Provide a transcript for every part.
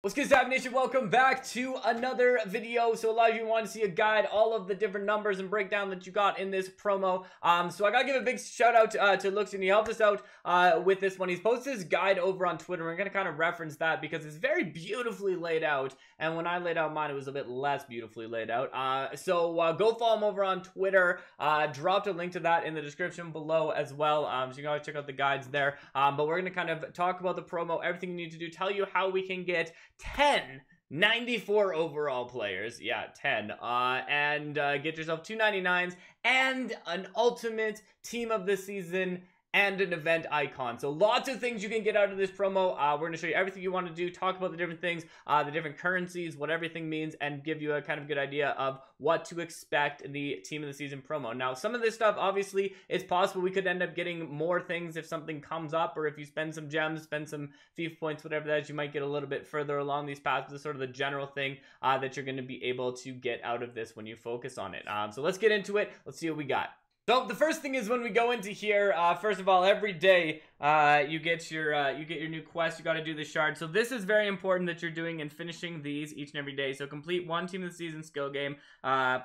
What's good, Stopde Nation? Welcome back to another video. So a lot of you want to see a guide, all of the different numbers and breakdown that you got in this promo. So I gotta give a big shout out to Looks, and he helped us out with this one. He's posted his guide over on Twitter. We're gonna kind of reference that because it's very beautifully laid out. And when I laid out mine, it was a bit less beautifully laid out. So go follow him over on Twitter. Dropped a link to that in the description below as well. So you can always check out the guides there. But we're gonna kind of talk about the promo, everything you need to do, tell you how we can get 10 94 overall players, yeah, 10, and get yourself 299s and an ultimate team of the season and an event icon. So lots of things you can get out of this promo. We're going to show you everything you want to do, talk about the different things, the different currencies, what everything means, and give you a kind of good idea of what to expect in the team of the season promo. Now, some of this stuff, obviously, it's possible we could end up getting more things if something comes up, or if you spend some gems, spend some FIFA points, whatever that is, you might get a little bit further along these paths. This is sort of the general thing that you're going to be able to get out of this when you focus on it. So let's get into it. Let's see what we got. So the first thing is when we go into here, first of all, every day you get your new quest. You got to do the shard. So this is very important that you're doing and finishing these each and every day. So complete one team of the season skill game,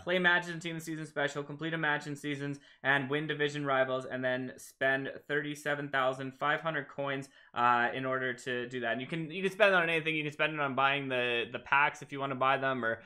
play matches in team of the season special, complete a match in seasons, and win division rivals, and then spend 37,500 coins in order to do that. And you can spend it on anything. You can spend it on buying the packs if you want to buy them, or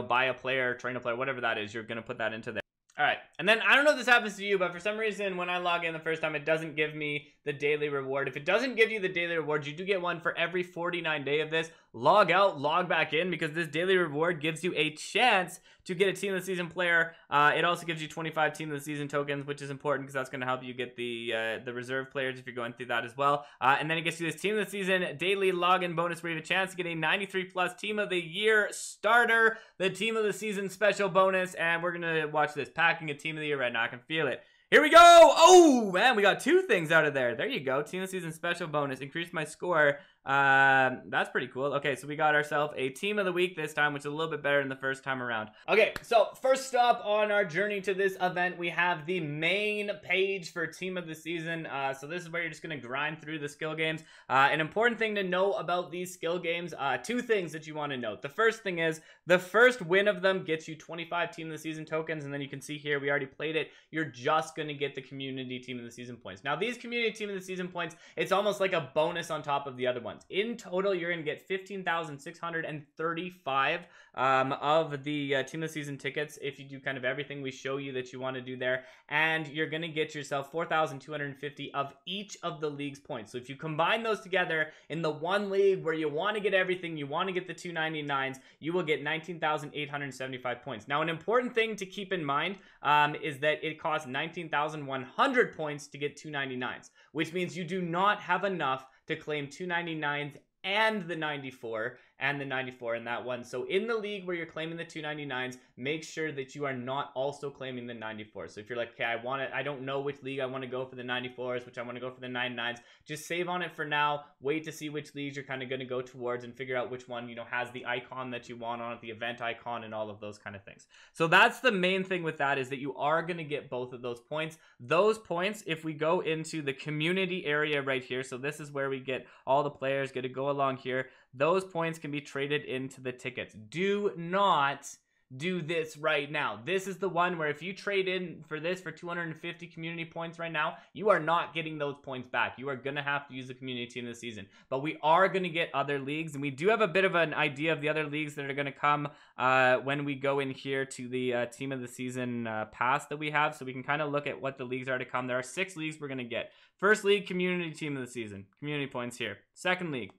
buy a player, train a player, whatever that is. You're gonna put that into there. Alright, and then I don't know if this happens to you, but for some reason when I log in the first time, it doesn't give me the daily reward. If it doesn't give you the daily reward, you do get one for every 49 day of this. Log out, log back in, because this daily reward gives you a chance to get a team of the season player. It also gives you 25 team of the season tokens, which is important because that's going to help you get the reserve players if you're going through that as well. And then it gets you this team of the season daily login bonus where you have a chance to get a 93 plus team of the year starter, the team of the season special bonus, and we're going to watch this. Packing a team of the year right now. I can feel it. Here we go! Oh, man, we got two things out of there. There you go. Team of the season special bonus. Increased my score. That's pretty cool. Okay, so we got ourselves a team of the week this time, which is a little bit better than the first time around. Okay, so first stop on our journey to this event, we have the main page for team of the season. So this is where you're just going to grind through the skill games. An important thing to know about these skill games, two things that you want to note. The first thing is the first win of them gets you 25 team of the season tokens, and then you can see here we already played it. You're just going to get the community team of the season points. Now these community team of the season points, it's almost like a bonus on top of the other ones. In total, you're going to get 15,635 of the team of the season tickets if you do kind of everything we show you that you want to do there, and you're going to get yourself 4,250 of each of the league's points. So if you combine those together in the one league where you want to get everything, you want to get the 299s, you will get 19,875 points. Now, an important thing to keep in mind is that it costs 19,100 points to get 299s, which means you do not have enough to claim 299s and the 94 in that one. So in the league where you're claiming the 299s, make sure that you are not also claiming the 94s. So if you're like, okay, I don't know which league I want to go for the 94s, which I want to go for the 99s, just save on it for now. Wait to see which leagues you're kind of going to go towards and figure out which one, has the icon that you want on it, the event icon, and all of those kind of things. So that's the main thing with that, is that you are going to get both of those points. Those points, if we go into the community area right here, so this is where we get all the players get to go along here. Those points can be traded into the tickets. Do not do this right now. This is the one where if you trade in for this for 250 community points right now, you are not getting those points back. You are going to have to use the community team this season. But we are going to get other leagues, and we do have a bit of an idea of the other leagues that are going to come when we go in here to the team of the season pass that we have, so we can kind of look at what the leagues are to come. There are 6 leagues we're going to get. First league, community team of the season. Community points here. Second league,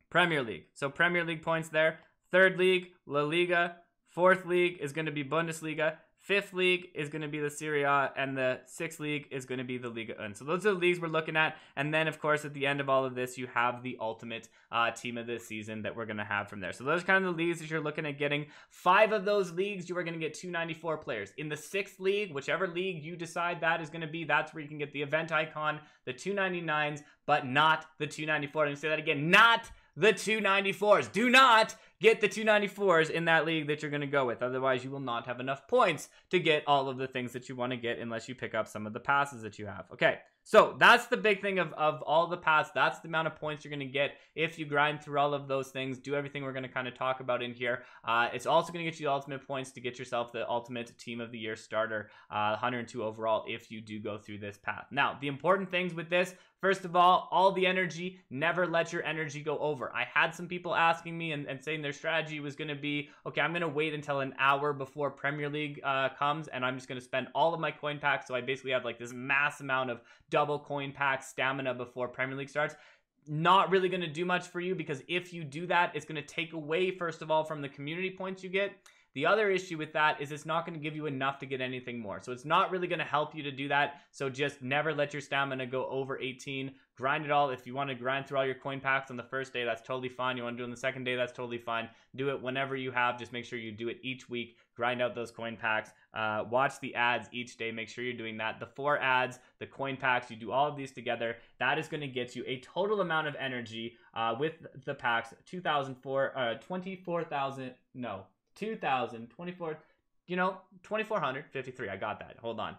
Premier League. So Premier League points there. Third league, La Liga. Fourth league is going to be Bundesliga. Fifth league is going to be the Serie A, and the sixth league is going to be the Liga 1. So those are the leagues we're looking at. And then, of course, at the end of all of this, you have the ultimate team of the season that we're going to have from there. So those are kind of the leagues that you're looking at getting. 5 of those leagues, you are going to get 294 players. In the 6th league, whichever league you decide that is going to be, that's where you can get the event icon, the 299s, but not the 294. Let me say that again, not the 294s. Do not get the 294s in that league that you're going to go with. Otherwise, you will not have enough points to get all of the things that you want to get unless you pick up some of the passes that you have. Okay, So that's the big thing of all the paths. That's the amount of points you're going to get if you grind through all of those things, do everything we're going to kind of talk about in here. It's also going to get you the ultimate points to get yourself the ultimate team of the year starter, 102 overall if you do go through this path. Now, the important things with this, first of all the energy, never let your energy go over. I had some people asking me and saying their strategy was going to be, okay, I'm going to wait until an hour before Premier League comes, and I'm just going to spend all of my coin packs. So I basically have like this mass amount of double coin pack stamina before Premier League starts. Not really going to do much for you, because if you do that, it's going to take away, first of all, from the community points you get. The other issue with that is it's not going to give you enough to get anything more. So it's not really going to help you to do that. So just never let your stamina go over 18. Grind it all. If you want to grind through all your coin packs on the first day, that's totally fine. You want to do it on the second day, that's totally fine. Do it whenever you have. Just make sure you do it each week. Grind out those coin packs. Watch the ads each day. Make sure you're doing that. The 4 ads, the coin packs, you do all of these together. That is going to get you a total amount of energy with the packs. 2453. I got that. Hold on.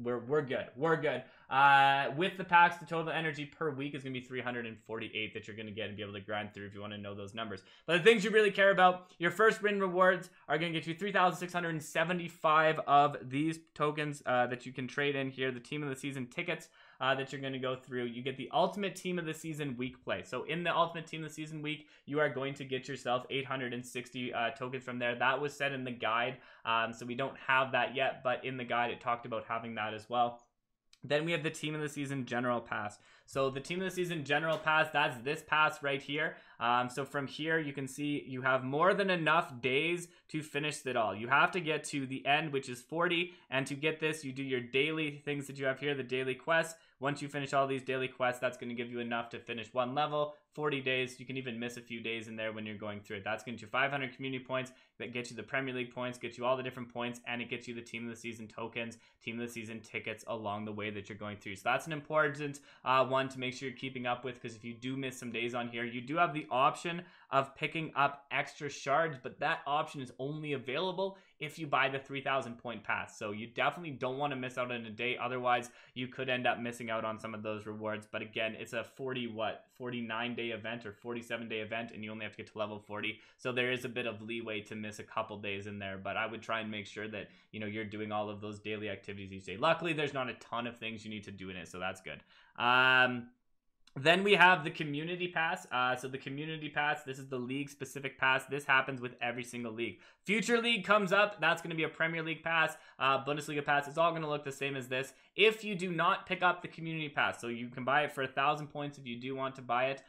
We're good. We're good. With the packs, the total energy per week is going to be 348 that you're going to get and be able to grind through if you want to know those numbers. But the things you really care about, your first win rewards are going to get you 3,675 of these tokens that you can trade in here. The team of the season tickets that you're going to go through. You get the ultimate team of the season week play. So in the ultimate team of the season week, you are going to get yourself 860 tokens from there. That was set in the guide. So we don't have that yet, but in the guide, it talked about having that as well. Then we have the team of the season general pass. So the team of the season general pass, that's this pass right here. So from here, you can see you have more than enough days to finish it all. You have to get to the end, which is 40. And to get this, you do your daily things that you have here, the daily quests. Once you finish all these daily quests, that's going to give you enough to finish 1 level, 40 days. You can even miss a few days in there when you're going through it. That's going to get you 500 community points. That gets you the Premier League points, gets you all the different points, and it gets you the team of the season tokens, team of the season tickets along the way that you're going through. So that's an important one to make sure you're keeping up with, because if you do miss some days on here, you do have the option of picking up extra shards, but that option is only available if you buy the 3,000 point pass. So you definitely don't want to miss out on a day. Otherwise, you could end up missing out on some of those rewards. But again, it's a 49 day event or 47 day event, and you only have to get to level 40. So there is a bit of leeway to miss a couple days in there, but I would try and make sure that, you know, you're doing all of those daily activities each day. Luckily, there's not a ton of things you need to do in it, so that's good. Then we have the community pass. So the community pass, this is the league specific pass. This happens with every single league. Future league comes up. That's going to be a Premier League pass, Bundesliga pass. It's all going to look the same as this. If you do not pick up the community pass, so you can buy it for 1,000 points if you do want to buy it.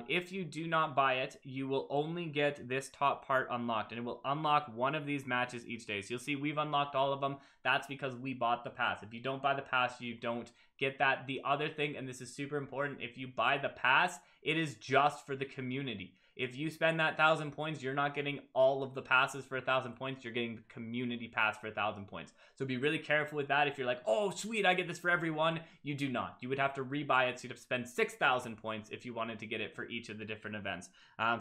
If you do not buy it, you will only get this top part unlocked, and it will unlock one of these matches each day. So you'll see we've unlocked all of them. That's because we bought the pass. If you don't buy the pass, you don't get that. The other thing, and this is super important, if you buy the pass, it is just for the community. If you spend that 1,000 points, you're not getting all of the passes for 1,000 points. You're getting the community pass for 1,000 points. So be really careful with that. If you're like, oh, sweet, I get this for everyone, you do not. You would have to rebuy it, so you'd have to spend 6,000 points if you wanted to get it for each of the different events.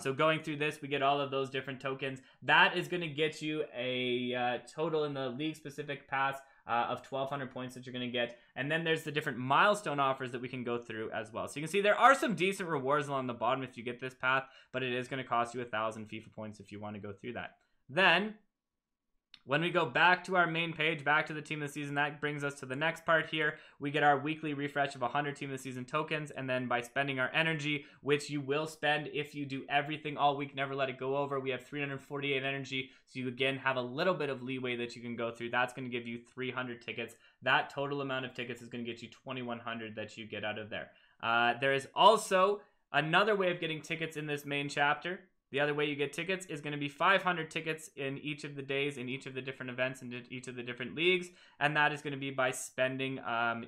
So going through this, we get all of those different tokens. That is going to get you a total in the league-specific pass of 1,200 points that you're going to get. And then there's the different milestone offers that we can go through as well. So you can see there are some decent rewards along the bottom if you get this path, but it is going to cost you 1,000 FIFA points if you want to go through that. Then when we go back to our main page, back to the team of the season, that brings us to the next part here. We get our weekly refresh of 100 team of the season tokens, and then by spending our energy, which you will spend if you do everything all week, never let it go over, we have 348 energy. So you again have a little bit of leeway that you can go through. That's going to give you 300 tickets. That total amount of tickets is going to get you 2,100 that you get out of there. There is also another way of getting tickets in this main chapter. The other way you get tickets is going to be 500 tickets in each of the days, in each of the different events, in each of the different leagues. And that is going to be by spending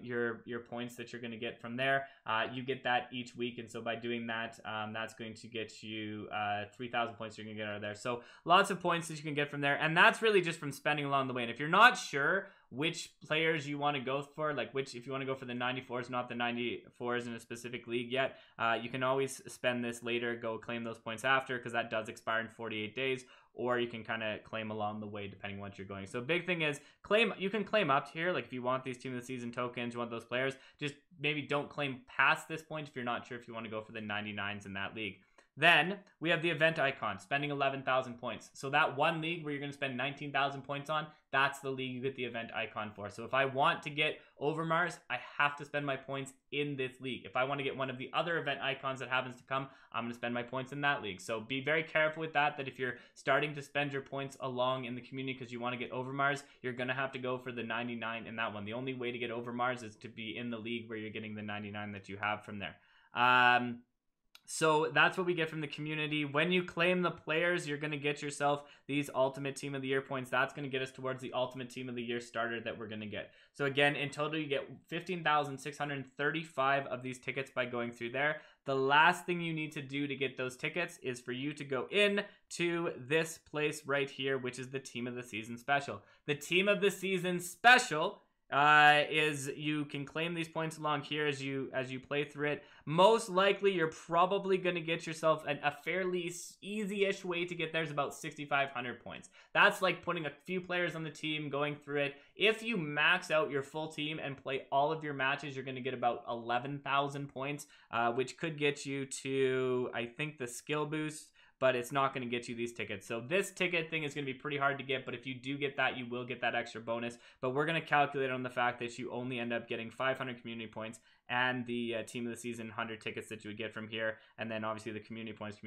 your points that you're going to get from there. You get that each week. And so by doing that, that's going to get you 3,000 points you're going to get out of there. So lots of points that you can get from there. And that's really just from spending along the way. And if you're not sure which players you want to go for, like if you want to go for the 94s, not the 94s in a specific league yet, you can always spend this later, go claim those points after, because that does expire in 48 days, or you can kind of claim along the way depending on what you're going. So big thing is you can claim up here, like if you want these team of the season tokens, you want those players, just maybe don't claim past this point if you're not sure if you want to go for the 99s in that league. Then we have the event icon, spending 11,000 points. So that one league where you're going to spend 19,000 points on, that's the league you get the event icon for. So if I want to get Overmars, I have to spend my points in this league. If I want to get one of the other event icons that happens to come, I'm going to spend my points in that league. So be very careful with that if you're starting to spend your points along in the community because you want to get Overmars, you're going to have to go for the 99 in that one. The only way to get Overmars is to be in the league where you're getting the 99 that you have from there. So that's what we get from the community. When you claim the players, you're going to get yourself these Ultimate Team of the Year points. That's going to get us towards the Ultimate Team of the Year starter that we're going to get. So again, in total, you get 15,635 of these tickets by going through there. The last thing you need to do to get those tickets is for you to go in to this place right here, which is the Team of the Season Special. The Team of the Season Special is you can claim these points along here as you play through it. Most likely you're probably going to get yourself a fairly easy-ish way to get there is about 6,500 points. That's like putting a few players on the team, going through it. If you max out your full team and play all of your matches, you're going to get about 11,000 points, which could get you to, I think, the skill boost, but it's not going to get you these tickets. So this ticket thing is going to be pretty hard to get, but if you do get that, you will get that extra bonus. But we're going to calculate on the fact that you only end up getting 500 community points and the Team of the Season 100 tickets that you would get from here, and then obviously the community points,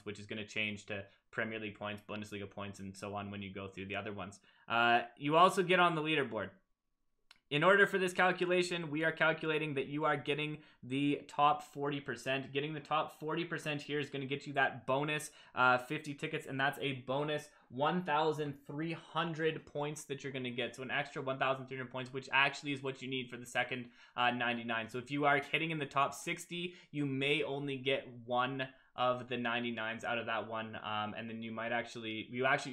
which is going to change to Premier League points, Bundesliga points, and so on when you go through the other ones. You also get on the leaderboard. In order for this calculation, we are calculating that you are getting the top 40%. Getting the top 40% here is going to get you that bonus 50 tickets, and that's a bonus 1,300 points that you're going to get. So an extra 1,300 points, which actually is what you need for the second 99. So if you are hitting in the top 60, you may only get one of the 99s out of that one, and then you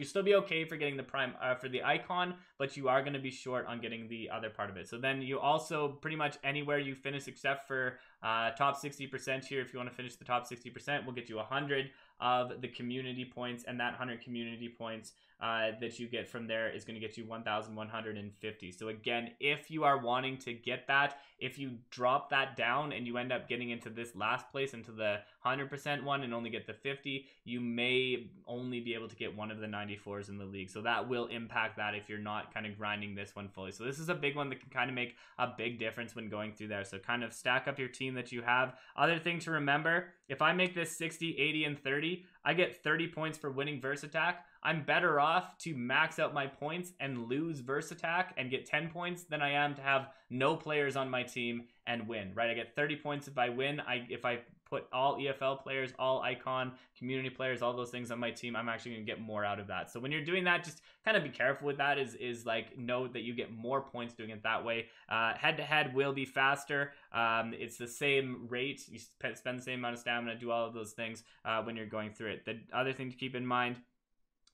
still be okay for getting the prime for the icon, but you are going to be short on getting the other part of it. So then you also pretty much anywhere you finish except for top 60% here, if you want to finish the top 60%, will get you 100 of the community points, and that 100 community points that you get from there is going to get you 1,150. So again, if you are wanting to get that, if you drop that down and you end up getting into this last place, into the 100% one, and only get the 50, you may only be able to get one of the 94s in the league. So that will impact that if you're not kind of grinding this one fully. So this is a big one that can kind of make a big difference when going through there. So kind of stack up your team that you have. Other thing to remember, if I make this 60, 80, and 30, I get 30 points for winning verse attack. I'm better off to max out my points and lose verse attack and get 10 points than I am to have no players on my team and win, right? I get 30 points if I win. If I put all EFL players, all icon, community players, all those things on my team, I'm actually going to get more out of that. So when you're doing that, just kind of be careful with that, is like, know that you get more points doing it that way. Head to head will be faster. It's the same rate. You spend the same amount of stamina, do all of those things when you're going through it. The other thing to keep in mind,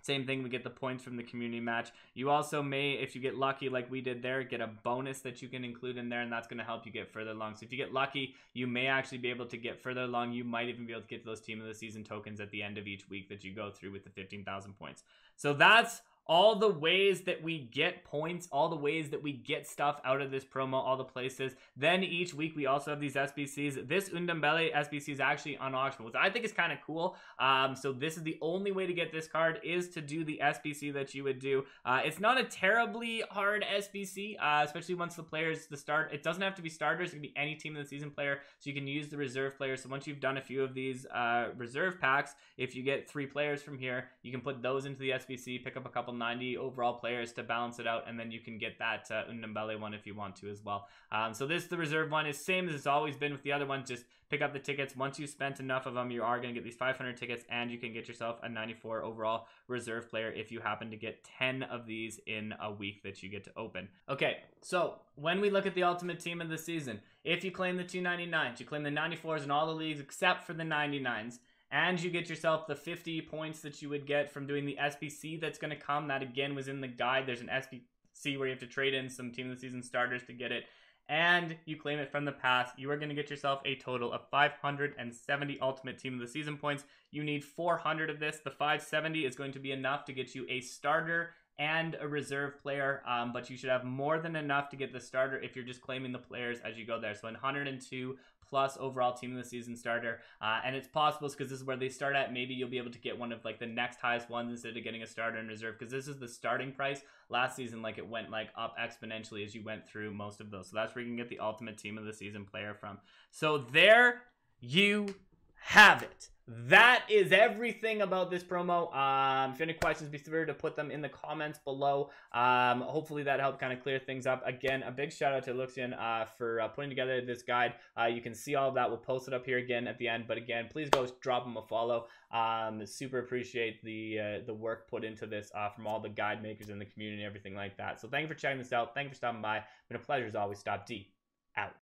same thing, we get the points from the community match. You also may, if you get lucky like we did there, get a bonus that you can include in there, and that's going to help you get further along. So if you get lucky, you may actually be able to get further along. You might even be able to get those Team of the Season tokens at the end of each week that you go through with the 15,000 points. So that's all the ways that we get points, all the ways that we get stuff out of this promo, all the places. Then each week we also have these SBCs. This Undambele SBC is actually unauctionable, which I think is kind of cool. So this is the only way to get this card, is to do the SBC that you would do. It's not a terribly hard SBC, especially once the players start. It doesn't have to be starters. It can be any Team of the Season player, so you can use the reserve players. So once you've done a few of these reserve packs, if you get 3 players from here, you can put those into the SBC, pick up a couple 90 overall players to balance it out, and then you can get that Undambele one if you want to as well. So the reserve one is same as it's always been with the other ones. Just pick up the tickets. Once you spent enough of them, you are going to get these 500 tickets, and you can get yourself a 94 overall reserve player if you happen to get 10 of these in a week that you get to open. Okay, so when we look at the Ultimate Team of the Season, if you claim the 299s, you claim the 94s in all the leagues except for the 99s, and you get yourself the 50 points that you would get from doing the SBC that's going to come. That again was in the guide. There's an C, where you have to trade in some Team of the Season starters to get it, and you claim it from the past, you are going to get yourself a total of 570 Ultimate Team of the Season points. You need 400 of this. The 570 is going to be enough to get you a starter and a reserve player, but you should have more than enough to get the starter if you're just claiming the players as you go there. So 102 plus overall Team of the Season starter, and it's possible because this is where they start at. Maybe you'll be able to get one of like the next highest ones instead of getting a starter and reserve, because this is the starting price. Last season, like, it went like up exponentially as you went through most of those. So that's where you can get the Ultimate Team of the Season player from. So there you have it. That is everything about this promo. If you have any questions, be sure to put them in the comments below. Hopefully that helped kind of clear things up. Again, a big shout out to Luxian for putting together this guide. You can see all of that. We'll post it up here again at the end. But again, please go drop him a follow. Super appreciate the work put into this from all the guide makers in the community and everything like that. So thank you for checking this out. Thank you for stopping by. It's been a pleasure as always. Stopde out.